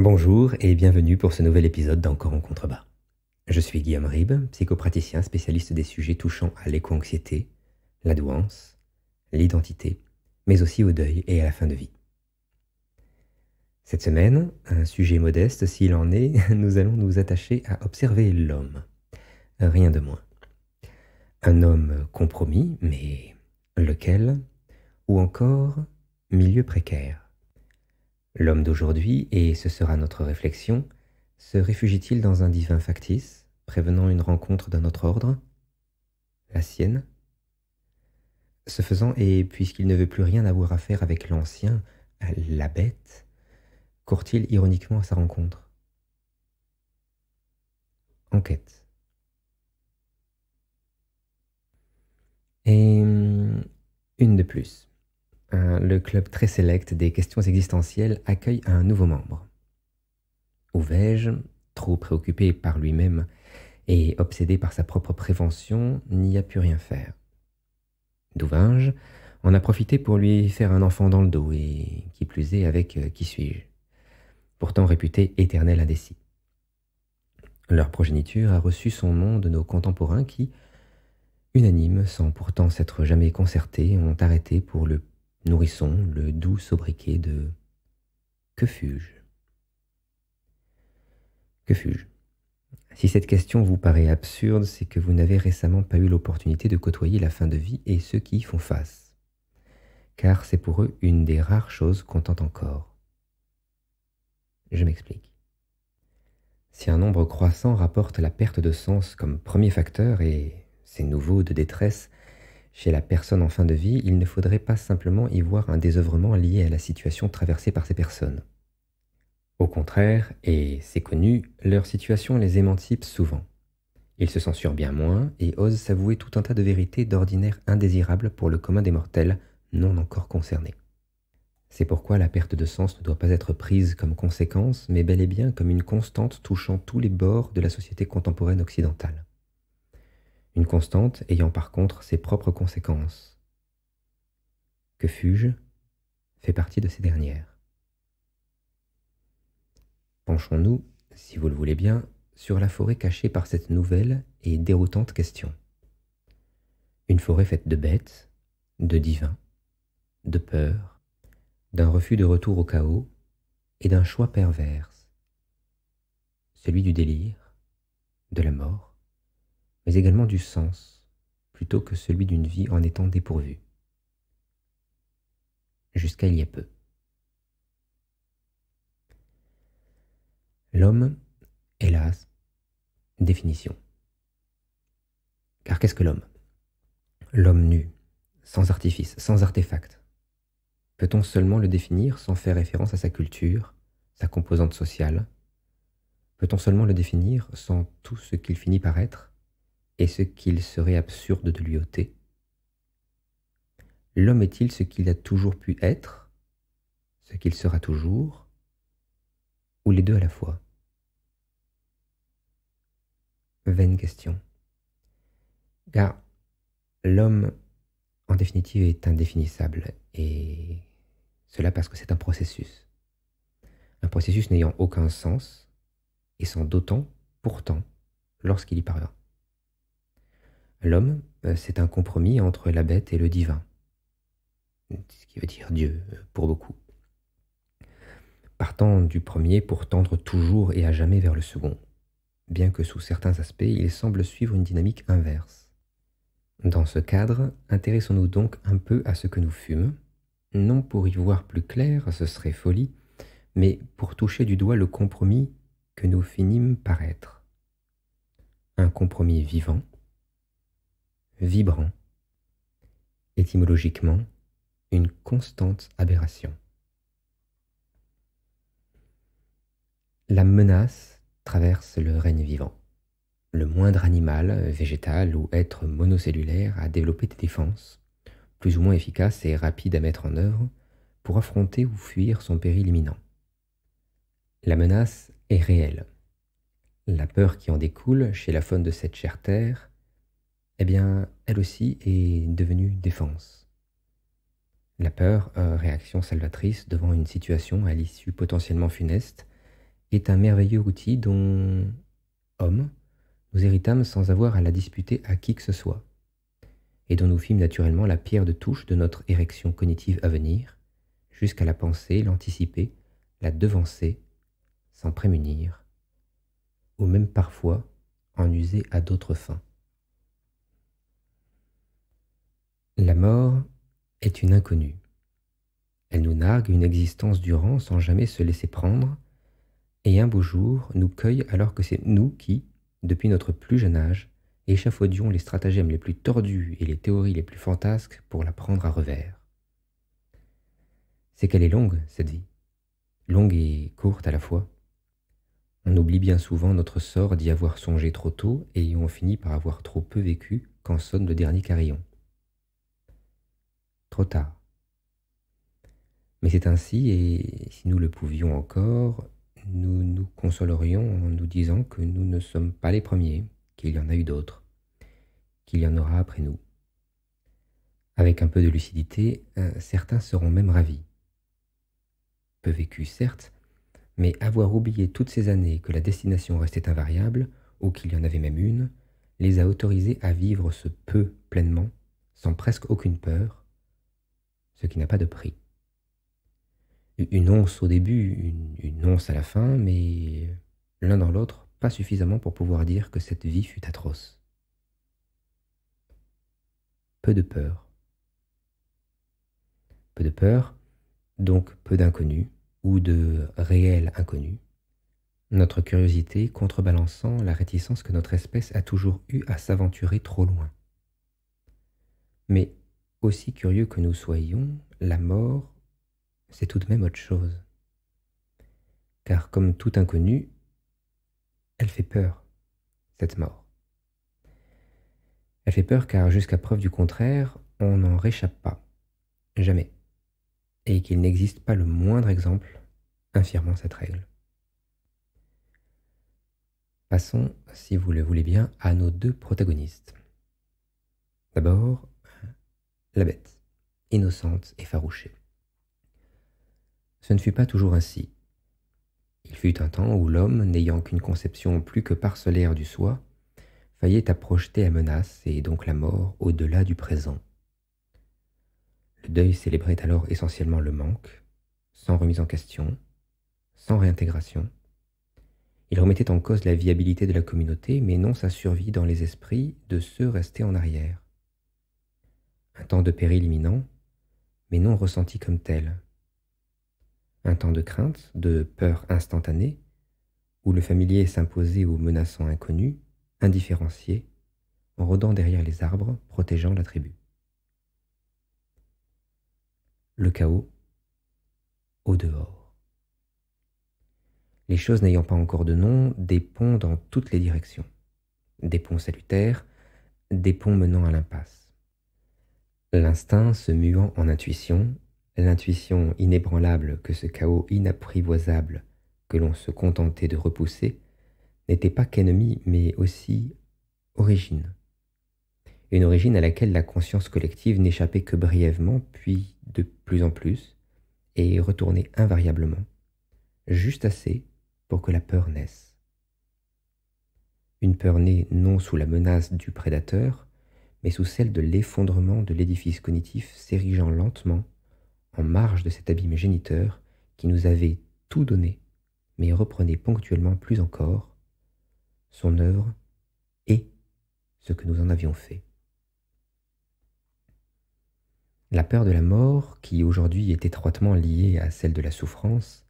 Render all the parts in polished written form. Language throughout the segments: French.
Bonjour et bienvenue pour ce nouvel épisode d'Encore en contrebas. Je suis Guillaume Ribes, psychopraticien spécialiste des sujets touchant à l'éco-anxiété, la douance, l'identité, mais aussi au deuil et à la fin de vie. Cette semaine, un sujet modeste s'il en est, nous allons nous attacher à observer l'homme. Rien de moins. Un homme compromis, mais lequel? Ou encore milieu précaire. L'homme d'aujourd'hui, et ce sera notre réflexion, se réfugie-t-il dans un divin factice, prévenant une rencontre d'un autre ordre? La sienne? Ce faisant, et puisqu'il ne veut plus rien avoir à faire avec l'ancien, la bête, court-il ironiquement à sa rencontre? Enquête. Et une de plus. Le club très sélect des questions existentielles accueille un nouveau membre. Où vais-je, trop préoccupé par lui-même et obsédé par sa propre prévention, n'y a pu rien faire. D'où vins-je, en a profité pour lui faire un enfant dans le dos, et qui plus est avec qui suis-je, pourtant réputé éternel indécis. Leur progéniture a reçu son nom de nos contemporains qui, unanimes, sans pourtant s'être jamais concertés, ont arrêté pour le nourrisson le doux sobriquet de « Que fus-je » Que fus-je? Si cette question vous paraît absurde, c'est que vous n'avez récemment pas eu l'opportunité de côtoyer la fin de vie et ceux qui y font face. Car c'est pour eux une des rares choses qu'on tente encore. Je m'explique. Si un nombre croissant rapporte la perte de sens comme premier facteur, et c'est nouveau de détresse, chez la personne en fin de vie, il ne faudrait pas simplement y voir un désœuvrement lié à la situation traversée par ces personnes. Au contraire, et c'est connu, leur situation les émancipe souvent. Ils se censurent bien moins et osent s'avouer tout un tas de vérités d'ordinaire indésirables pour le commun des mortels non encore concernés. C'est pourquoi la perte de sens ne doit pas être prise comme conséquence, mais bel et bien comme une constante touchant tous les bords de la société contemporaine occidentale. Une constante ayant par contre ses propres conséquences. Que fus-je fait partie de ces dernières. Penchons-nous, si vous le voulez bien, sur la forêt cachée par cette nouvelle et déroutante question. Une forêt faite de bêtes, de divins, de peur, d'un refus de retour au chaos et d'un choix pervers, celui du délire, de la mort, mais également du sens, plutôt que celui d'une vie en étant dépourvue. Jusqu'à il y a peu. L'homme, hélas, définition. Car qu'est-ce que l'homme? L'homme nu, sans artifice, sans artefact. Peut-on seulement le définir sans faire référence à sa culture, sa composante sociale? Peut-on seulement le définir sans tout ce qu'il finit par être et ce qu'il serait absurde de lui ôter? L'homme est-il ce qu'il a toujours pu être, ce qu'il sera toujours, ou les deux à la fois? Vaine question. Car l'homme, en définitive, est indéfinissable, et cela parce que c'est un processus n'ayant aucun sens, et sans d'autant, pourtant, lorsqu'il y parvient. L'homme, c'est un compromis entre la bête et le divin, ce qui veut dire Dieu pour beaucoup. Partant du premier pour tendre toujours et à jamais vers le second, bien que sous certains aspects, il semble suivre une dynamique inverse. Dans ce cadre, intéressons-nous donc un peu à ce que nous fûmes, non pour y voir plus clair, ce serait folie, mais pour toucher du doigt le compromis que nous finîmes par être. Un compromis vivant, vibrant, étymologiquement, une constante aberration. La menace traverse le règne vivant. Le moindre animal, végétal ou être monocellulaire a développé des défenses, plus ou moins efficaces et rapides à mettre en œuvre, pour affronter ou fuir son péril imminent. La menace est réelle. La peur qui en découle chez la faune de cette chère terre, eh bien, elle aussi est devenue défense. La peur, réaction salvatrice devant une situation à l'issue potentiellement funeste, est un merveilleux outil dont, hommes, nous héritâmes sans avoir à la disputer à qui que ce soit, et dont nous fîmes naturellement la pierre de touche de notre érection cognitive à venir, jusqu'à la penser, l'anticiper, la devancer, s'en prémunir, ou même parfois en user à d'autres fins. La mort est une inconnue. Elle nous nargue une existence durant sans jamais se laisser prendre, et un beau jour nous cueille alors que c'est nous qui, depuis notre plus jeune âge, échafaudions les stratagèmes les plus tordus et les théories les plus fantasques pour la prendre à revers. C'est qu'elle est longue, cette vie, longue et courte à la fois. On oublie bien souvent notre sort d'y avoir songé trop tôt et on finit par avoir trop peu vécu quand sonne le dernier carillon. Trop tard. Mais c'est ainsi, et si nous le pouvions encore, nous nous consolerions en nous disant que nous ne sommes pas les premiers, qu'il y en a eu d'autres, qu'il y en aura après nous. Avec un peu de lucidité, certains seront même ravis. Peu vécu, certes, mais avoir oublié toutes ces années que la destination restait invariable, ou qu'il y en avait même une, les a autorisés à vivre ce peu pleinement, sans presque aucune peur, ce qui n'a pas de prix. Une once au début, une once à la fin, mais l'un dans l'autre, pas suffisamment pour pouvoir dire que cette vie fut atroce. Peu de peur. Peu de peur, donc peu d'inconnus, ou de réels inconnus, notre curiosité contrebalançant la réticence que notre espèce a toujours eue à s'aventurer trop loin. Mais aussi curieux que nous soyons, la mort, c'est tout de même autre chose. Car comme tout inconnu, elle fait peur, cette mort. Elle fait peur car jusqu'à preuve du contraire, on n'en réchappe pas, jamais, et qu'il n'existe pas le moindre exemple infirmant cette règle. Passons, si vous le voulez bien, à nos deux protagonistes. D'abord, la bête, innocente et farouchée. Ce ne fut pas toujours ainsi. Il fut un temps où l'homme, n'ayant qu'une conception plus que parcellaire du soi, faillait à projeter la menace et donc la mort au-delà du présent. Le deuil célébrait alors essentiellement le manque, sans remise en question, sans réintégration. Il remettait en cause la viabilité de la communauté, mais non sa survie dans les esprits de ceux restés en arrière. Un temps de péril imminent, mais non ressenti comme tel. Un temps de crainte, de peur instantanée, où le familier s'imposait aux menaçants inconnus, indifférencié, en rôdant derrière les arbres, protégeant la tribu. Le chaos, au dehors. Les choses n'ayant pas encore de nom, des ponts dans toutes les directions. Des ponts salutaires, des ponts menant à l'impasse. L'instinct se muant en intuition, l'intuition inébranlable que ce chaos inapprivoisable que l'on se contentait de repousser n'était pas qu'ennemi, mais aussi origine. Une origine à laquelle la conscience collective n'échappait que brièvement, puis de plus en plus, et retournait invariablement, juste assez pour que la peur naisse. Une peur née non sous la menace du prédateur, mais sous celle de l'effondrement de l'édifice cognitif s'érigeant lentement en marge de cet abîme géniteur qui nous avait tout donné, mais reprenait ponctuellement plus encore son œuvre et ce que nous en avions fait. La peur de la mort, qui aujourd'hui est étroitement liée à celle de la souffrance,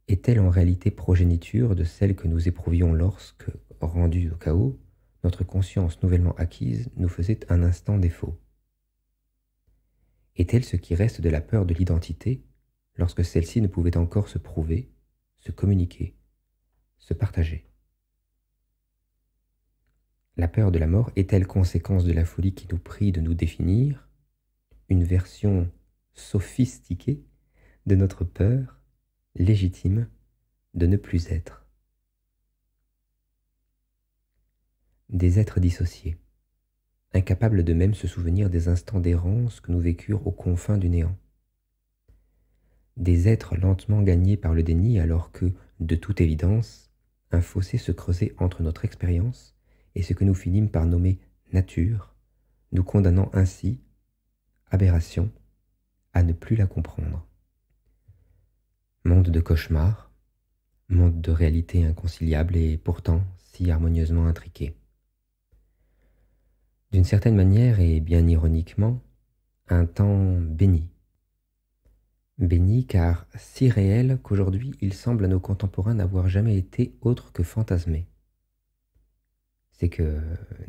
est-elle en réalité progéniture de celle que nous éprouvions lorsque, rendus au chaos, notre conscience nouvellement acquise nous faisait un instant défaut? Est-elle ce qui reste de la peur de l'identité lorsque celle-ci ne pouvait encore se prouver, se communiquer, se partager? La peur de la mort est-elle conséquence de la folie qui nous prie de nous définir, une version sophistiquée de notre peur légitime de ne plus être? Des êtres dissociés, incapables de même se souvenir des instants d'errance que nous vécurent aux confins du néant. Des êtres lentement gagnés par le déni alors que de toute évidence, un fossé se creusait entre notre expérience et ce que nous finîmes par nommer nature, nous condamnant ainsi, aberration, à ne plus la comprendre. Monde de cauchemar, monde de réalité inconciliable et pourtant si harmonieusement intriqué. D'une certaine manière et bien ironiquement, un temps béni. Béni car si réel qu'aujourd'hui il semble à nos contemporains n'avoir jamais été autre que fantasmé. C'est que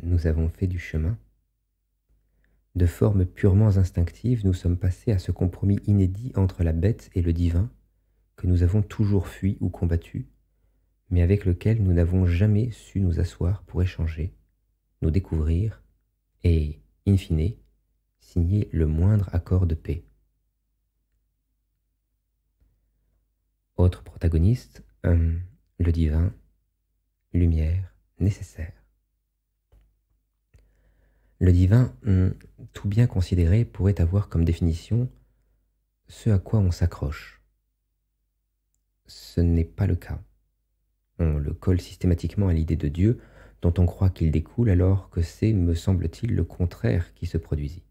nous avons fait du chemin. De formes purement instinctives, nous sommes passés à ce compromis inédit entre la bête et le divin que nous avons toujours fui ou combattu, mais avec lequel nous n'avons jamais su nous asseoir pour échanger, nous découvrir et, in fine, signer le moindre accord de paix. Autre protagoniste, le divin, lumière nécessaire. Le divin, tout bien considéré, pourrait avoir comme définition ce à quoi on s'accroche. Ce n'est pas le cas. On le colle systématiquement à l'idée de Dieu, dont on croit qu'il découle alors que c'est, me semble-t-il, le contraire qui se produisit.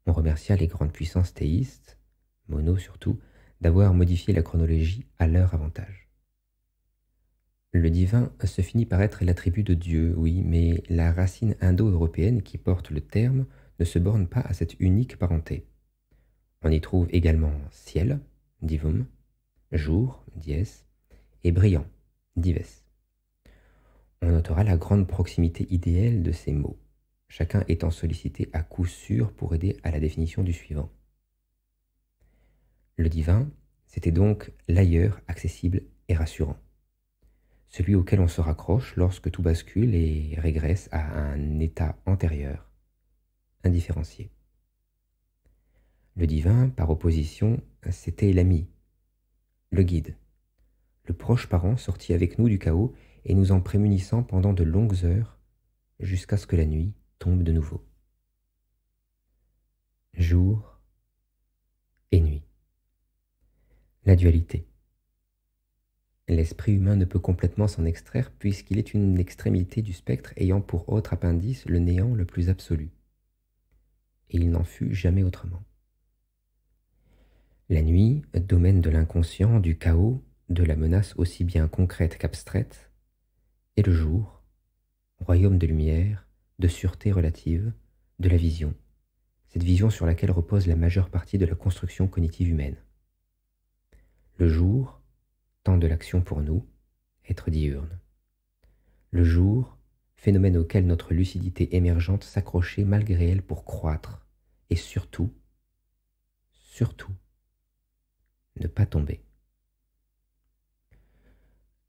On remercia les grandes puissances théistes, Mono surtout, d'avoir modifié la chronologie à leur avantage. Le divin se finit par être l'attribut de Dieu, oui, mais la racine indo-européenne qui porte le terme ne se borne pas à cette unique parenté. On y trouve également ciel, divum, jour, dies, et brillant, dives. On notera la grande proximité idéale de ces mots, chacun étant sollicité à coup sûr pour aider à la définition du suivant. Le divin, c'était donc l'ailleurs accessible et rassurant, celui auquel on se raccroche lorsque tout bascule et régresse à un état antérieur, indifférencié. Le divin, par opposition, c'était l'ami, le guide, le proche parent sorti avec nous du chaos et nous en prémunissant pendant de longues heures jusqu'à ce que la nuit tombe de nouveau. Jour et nuit. La dualité. L'esprit humain ne peut complètement s'en extraire puisqu'il est une extrémité du spectre ayant pour autre appendice le néant le plus absolu. Et il n'en fut jamais autrement. La nuit, domaine de l'inconscient, du chaos, de la menace aussi bien concrète qu'abstraite, et le jour, royaume de lumière, de sûreté relative, de la vision, cette vision sur laquelle repose la majeure partie de la construction cognitive humaine. Le jour, temps de l'action pour nous, être diurne. Le jour, phénomène auquel notre lucidité émergente s'accrochait malgré elle pour croître, et surtout, ne pas tomber.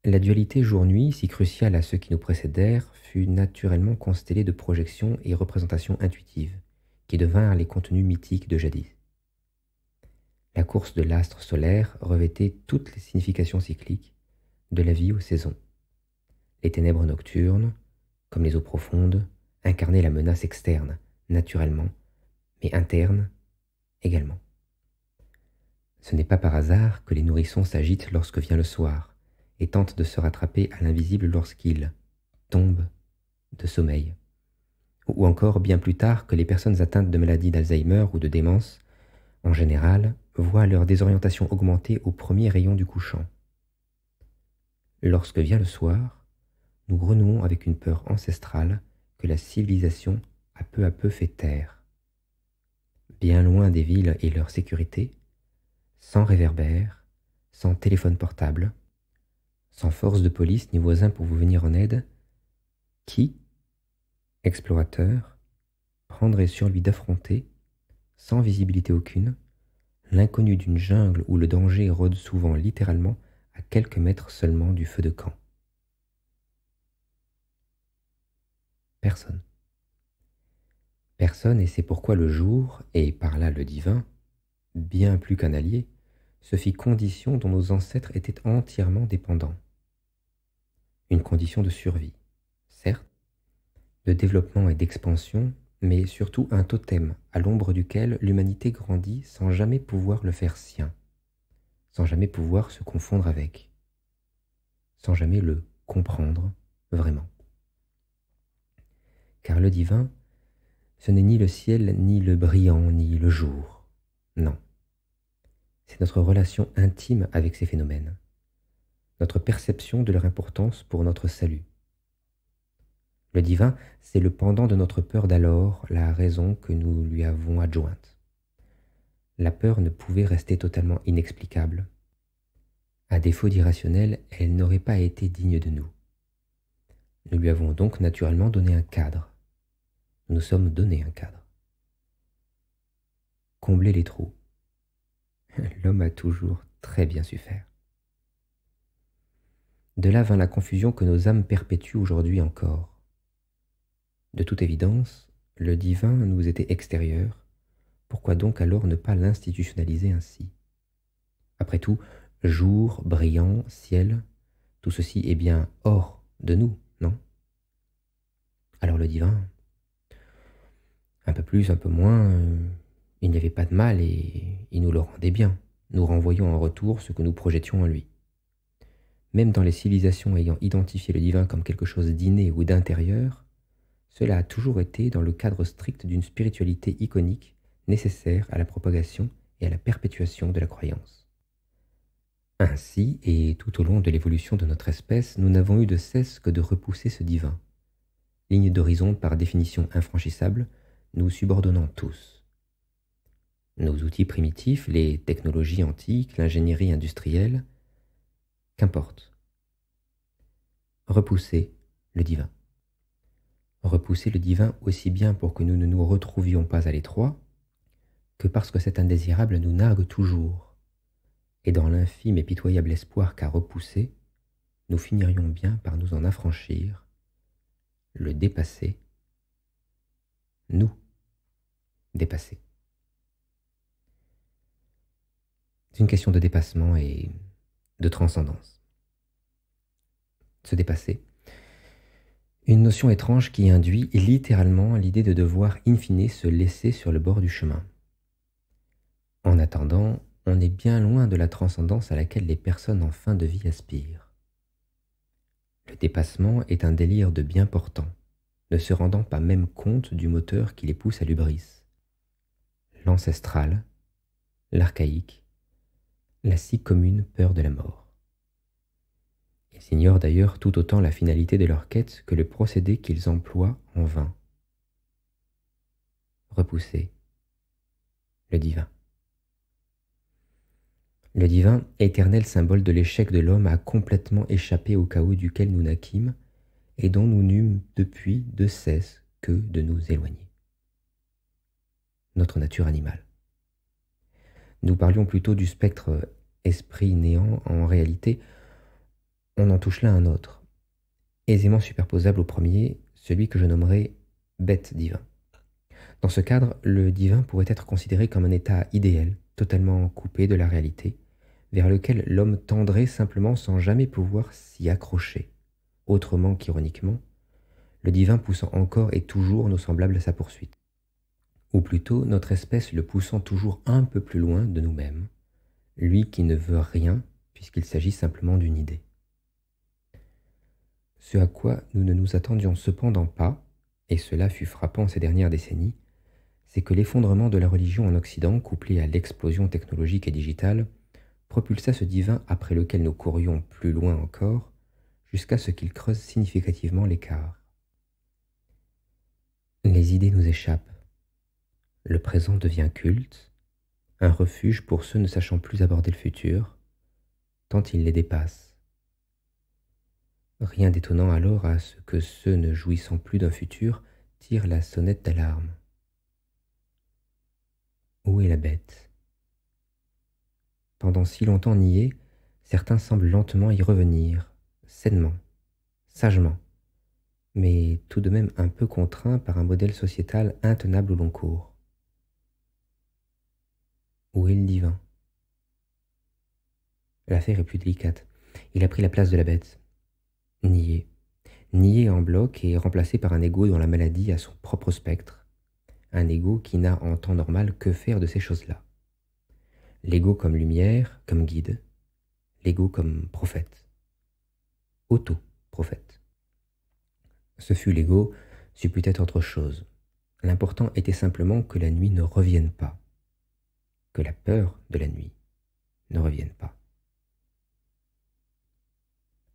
La dualité jour-nuit, si cruciale à ceux qui nous précédèrent, fut naturellement constellée de projections et représentations intuitives, qui devinrent les contenus mythiques de jadis. La course de l'astre solaire revêtait toutes les significations cycliques de la vie aux saisons. Les ténèbres nocturnes, comme les eaux profondes, incarnaient la menace externe, naturellement, mais interne également. Ce n'est pas par hasard que les nourrissons s'agitent lorsque vient le soir, et tentent de se rattraper à l'invisible lorsqu'ils tombent de sommeil. Ou encore bien plus tard que les personnes atteintes de maladies d'Alzheimer ou de démence, en général, voient leur désorientation augmenter au premier rayon du couchant. Lorsque vient le soir, nous renouons avec une peur ancestrale que la civilisation a peu à peu fait taire. Bien loin des villes et leur sécurité, sans réverbère, sans téléphone portable, sans force de police ni voisins pour vous venir en aide, qui, explorateur, prendrait sur lui d'affronter, sans visibilité aucune, l'inconnu d'une jungle où le danger rôde souvent littéralement à quelques mètres seulement du feu de camp? Personne. Personne, et c'est pourquoi le jour, et par là le divin, bien plus qu'un allié, se fit condition dont nos ancêtres étaient entièrement dépendants. Une condition de survie, certes, de développement et d'expansion, mais surtout un totem à l'ombre duquel l'humanité grandit sans jamais pouvoir le faire sien, sans jamais pouvoir se confondre avec, sans jamais le comprendre vraiment. Car le divin, ce n'est ni le ciel, ni le brillant, ni le jour. Non. C'est notre relation intime avec ces phénomènes, notre perception de leur importance pour notre salut. Le divin, c'est le pendant de notre peur d'alors, la raison que nous lui avons adjointe. La peur ne pouvait rester totalement inexplicable. À défaut d'irrationnel, elle n'aurait pas été digne de nous. Nous lui avons donc naturellement donné un cadre. Nous nous sommes donné un cadre. Combler les trous. L'homme a toujours très bien su faire. De là vint la confusion que nos âmes perpétuent aujourd'hui encore. De toute évidence, le divin nous était extérieur. Pourquoi donc alors ne pas l'institutionnaliser ainsi? Après tout, jour, brillant, ciel, tout ceci est bien hors de nous, non? Alors le divin, un peu plus, un peu moins, il n'y avait pas de mal et il nous le rendait bien, nous renvoyant en retour ce que nous projetions en lui. Même dans les civilisations ayant identifié le divin comme quelque chose d'inné ou d'intérieur, cela a toujours été dans le cadre strict d'une spiritualité iconique nécessaire à la propagation et à la perpétuation de la croyance. Ainsi, et tout au long de l'évolution de notre espèce, nous n'avons eu de cesse que de repousser ce divin. Ligne d'horizon par définition infranchissable, nous subordonnons tous. Nos outils primitifs, les technologies antiques, l'ingénierie industrielle, qu'importe. Repousser le divin. Repousser le divin aussi bien pour que nous ne nous retrouvions pas à l'étroit, que parce que cet indésirable nous nargue toujours, et dans l'infime et pitoyable espoir qu'à repousser, nous finirions bien par nous en affranchir, le dépasser, nous dépasser. C'est une question de dépassement et de transcendance. Se dépasser. Une notion étrange qui induit littéralement l'idée de devoir in fine se laisser sur le bord du chemin. En attendant, on est bien loin de la transcendance à laquelle les personnes en fin de vie aspirent. Le dépassement est un délire de bien portant, ne se rendant pas même compte du moteur qui les pousse à l'hubris. L'ancestral, l'archaïque, la si commune peur de la mort. Ils ignorent d'ailleurs tout autant la finalité de leur quête que le procédé qu'ils emploient en vain. Repousser le divin. Le divin, éternel symbole de l'échec de l'homme, a complètement échappé au chaos duquel nous naquîmes et dont nous n'eûmes depuis de cesse que de nous éloigner. Notre nature animale. Nous parlions plutôt du spectre esprit-néant. En réalité, on en touche là un autre, aisément superposable au premier, celui que je nommerai bête divin. Dans ce cadre, le divin pourrait être considéré comme un état idéal, totalement coupé de la réalité, vers lequel l'homme tendrait simplement sans jamais pouvoir s'y accrocher, autrement qu'ironiquement, le divin poussant encore et toujours nos semblables à sa poursuite, ou plutôt notre espèce le poussant toujours un peu plus loin de nous-mêmes, lui qui ne veut rien puisqu'il s'agit simplement d'une idée. Ce à quoi nous ne nous attendions cependant pas, et cela fut frappant ces dernières décennies, c'est que l'effondrement de la religion en Occident, couplé à l'explosion technologique et digitale, propulsa ce divin après lequel nous courions plus loin encore, jusqu'à ce qu'il creuse significativement l'écart. Les idées nous échappent. Le présent devient culte, un refuge pour ceux ne sachant plus aborder le futur, tant il les dépasse. Rien d'étonnant alors à ce que ceux ne jouissant plus d'un futur tirent la sonnette d'alarme. Où est la bête? Pendant si longtemps niés, certains semblent lentement y revenir, sainement, sagement, mais tout de même un peu contraints par un modèle sociétal intenable au long cours. Où est le divin? L'affaire est plus délicate. Il a pris la place de la bête. Nié. Nié en bloc et remplacé par un ego dont la maladie a son propre spectre. Un ego qui n'a en temps normal que faire de ces choses-là. L'ego comme lumière, comme guide, l'ego comme prophète, auto-prophète. Ce fut l'ego, c'eût pu être autre chose. L'important était simplement que la nuit ne revienne pas, que la peur de la nuit ne revienne pas.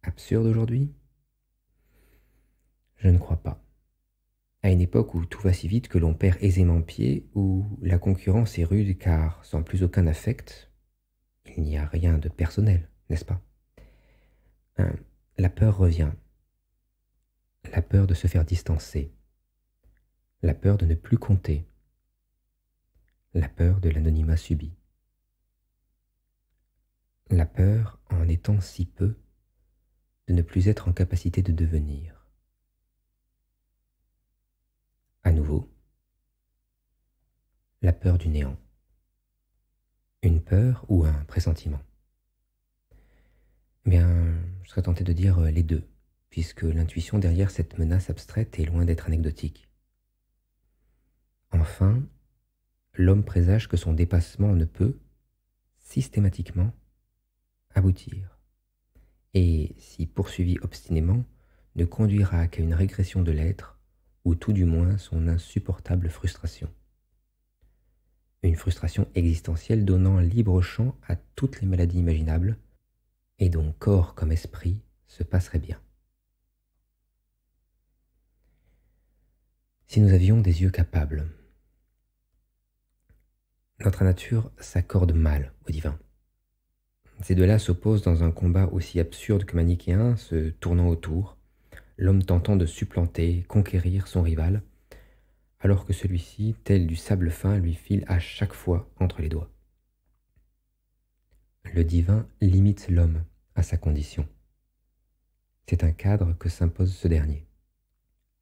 Absurde aujourd'hui? Je ne crois pas. À une époque où tout va si vite que l'on perd aisément pied, où la concurrence est rude car sans plus aucun affect, il n'y a rien de personnel, n'est-ce pas? La peur revient. La peur de se faire distancer. La peur de ne plus compter. La peur de l'anonymat subi. La peur, en étant si peu, de ne plus être en capacité de devenir. À nouveau, la peur du néant. Une peur ou un pressentiment? Eh bien, je serais tenté de dire les deux, puisque l'intuition derrière cette menace abstraite est loin d'être anecdotique. Enfin, l'homme présage que son dépassement ne peut, systématiquement, aboutir, et, si poursuivi obstinément, ne conduira qu'à une régression de l'être, ou tout du moins son insupportable frustration. Une frustration existentielle donnant libre champ à toutes les maladies imaginables, et dont corps comme esprit se passerait bien. Si nous avions des yeux capables, notre nature s'accorde mal au divin. Ces deux-là s'opposent dans un combat aussi absurde que manichéen, se tournant autour, l'homme tentant de supplanter, conquérir son rival, alors que celui-ci, tel du sable fin, lui file à chaque fois entre les doigts. Le divin limite l'homme à sa condition. C'est un cadre que s'impose ce dernier.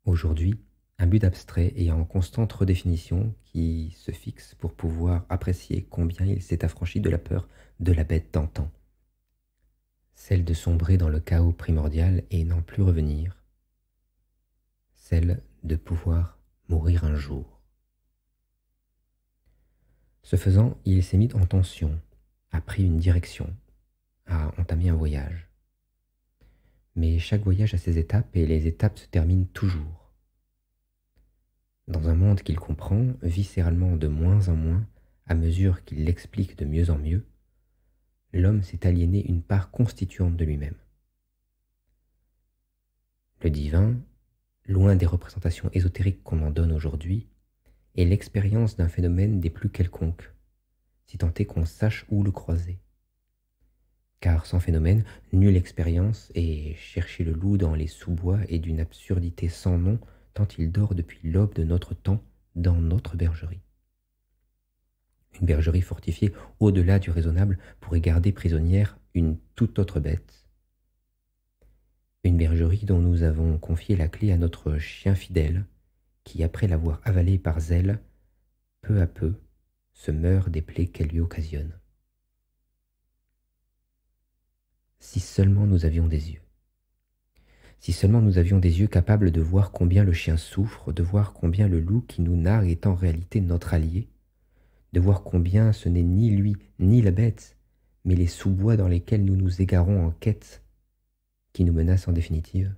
Aujourd'hui, un but abstrait et en constante redéfinition qui se fixe pour pouvoir apprécier combien il s'est affranchi de la peur de la bête d'antan. Celle de sombrer dans le chaos primordial et n'en plus revenir. Celle de pouvoir mourir un jour. Ce faisant, il s'est mis en tension, a pris une direction, a entamé un voyage. Mais chaque voyage a ses étapes et les étapes se terminent toujours. Dans un monde qu'il comprend viscéralement de moins en moins, à mesure qu'il l'explique de mieux en mieux, l'homme s'est aliéné une part constituante de lui-même. Le divin, loin des représentations ésotériques qu'on en donne aujourd'hui, est l'expérience d'un phénomène des plus quelconques, si tant est qu'on sache où le croiser. Car sans phénomène, nulle expérience, et chercher le loup dans les sous-bois est d'une absurdité sans nom, tant il dort depuis l'aube de notre temps dans notre bergerie. Une bergerie fortifiée au-delà du raisonnable pourrait garder prisonnière une toute autre bête. Une bergerie dont nous avons confié la clé à notre chien fidèle, qui, après l'avoir avalé par zèle, peu à peu, se meurt des plaies qu'elle lui occasionne. Si seulement nous avions des yeux. Si seulement nous avions des yeux capables de voir combien le chien souffre, de voir combien le loup qui nous nargue est en réalité notre allié, de voir combien ce n'est ni lui ni la bête, mais les sous-bois dans lesquels nous nous égarons en quête, qui nous menacent en définitive.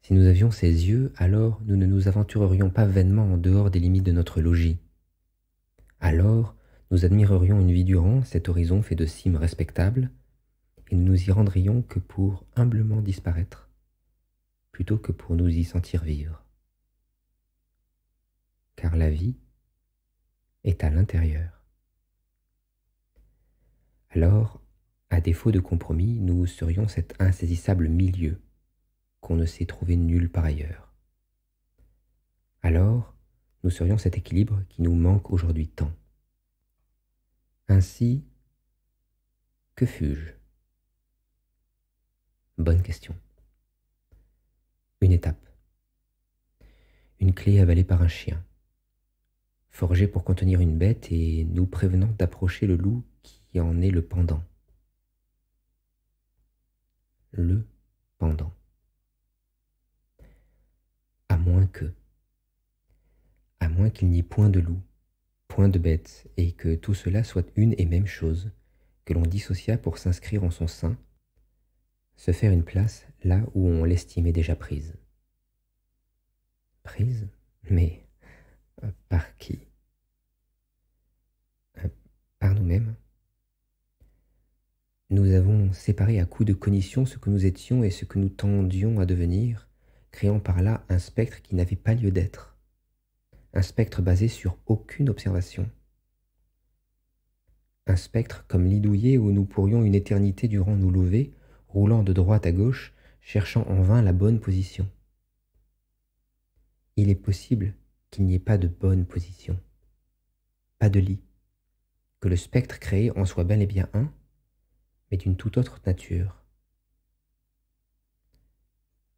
Si nous avions ces yeux, alors nous ne nous aventurerions pas vainement en dehors des limites de notre logis. Alors nous admirerions une vie durant cet horizon fait de cimes respectables, et nous nous y rendrions que pour humblement disparaître, plutôt que pour nous y sentir vivre. Car la vie est à l'intérieur. Alors, à défaut de compromis, nous serions cet insaisissable milieu qu'on ne sait trouver nulle part ailleurs. Alors, nous serions cet équilibre qui nous manque aujourd'hui tant. Ainsi, que fus-je? Bonne question. Une étape. Une clé avalée par un chien, forgée pour contenir une bête et nous prévenant d'approcher le loup qui en est le pendant. Le pendant. À moins qu'il n'y ait point de loup, point de bête, et que tout cela soit une et même chose, que l'on dissocia pour s'inscrire en son sein, se faire une place là où on l'estimait déjà prise. Prise? Mais par qui? Par nous-mêmes. Nous avons séparé à coups de cognition ce que nous étions et ce que nous tendions à devenir, créant par là un spectre qui n'avait pas lieu d'être, un spectre basé sur aucune observation, un spectre comme lit douillet où nous pourrions une éternité durant nous lever, roulant de droite à gauche, cherchant en vain la bonne position. Il est possible qu'il n'y ait pas de bonne position, pas de lit, que le spectre créé en soit bel et bien un, mais d'une toute autre nature.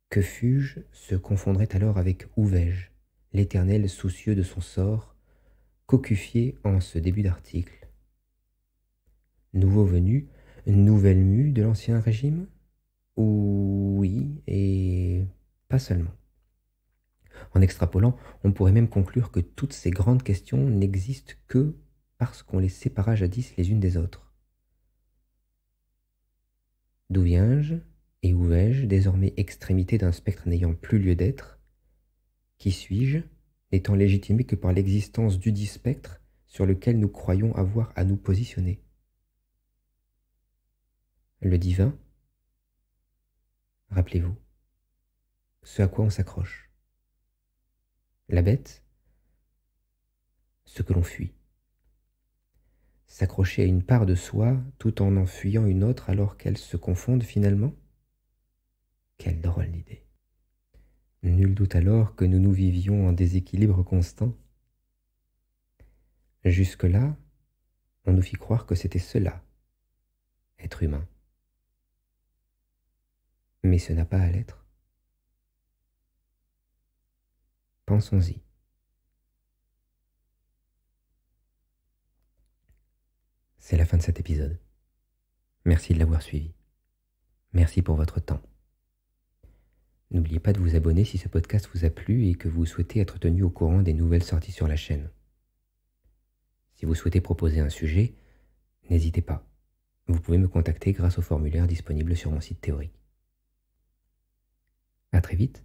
Que fus-je se confondrait alors avec où vais-je, l'Éternel soucieux de son sort, cocufié en ce début d'article. Nouveau venu, nouvelle mue de l'ancien régime? Oui, et pas seulement. En extrapolant, on pourrait même conclure que toutes ces grandes questions n'existent que parce qu'on les sépara jadis les unes des autres. D'où viens-je et où vais-je, désormais extrémité d'un spectre n'ayant plus lieu d'être? Qui suis-je, n'étant légitimé que par l'existence dudit spectre sur lequel nous croyons avoir à nous positionner? Le divin, rappelez-vous, ce à quoi on s'accroche. La bête, ce que l'on fuit. S'accrocher à une part de soi tout en fuyant une autre alors qu'elles se confondent finalement? Quelle drôle d'idée! Nul doute alors que nous vivions en déséquilibre constant. Jusque-là, on nous fit croire que c'était cela, être humain. Mais ce n'a pas à l'être. Pensons-y. C'est la fin de cet épisode. Merci de l'avoir suivi. Merci pour votre temps. N'oubliez pas de vous abonner si ce podcast vous a plu et que vous souhaitez être tenu au courant des nouvelles sorties sur la chaîne. Si vous souhaitez proposer un sujet, n'hésitez pas. Vous pouvez me contacter grâce au formulaire disponible sur mon site théorique. À très vite.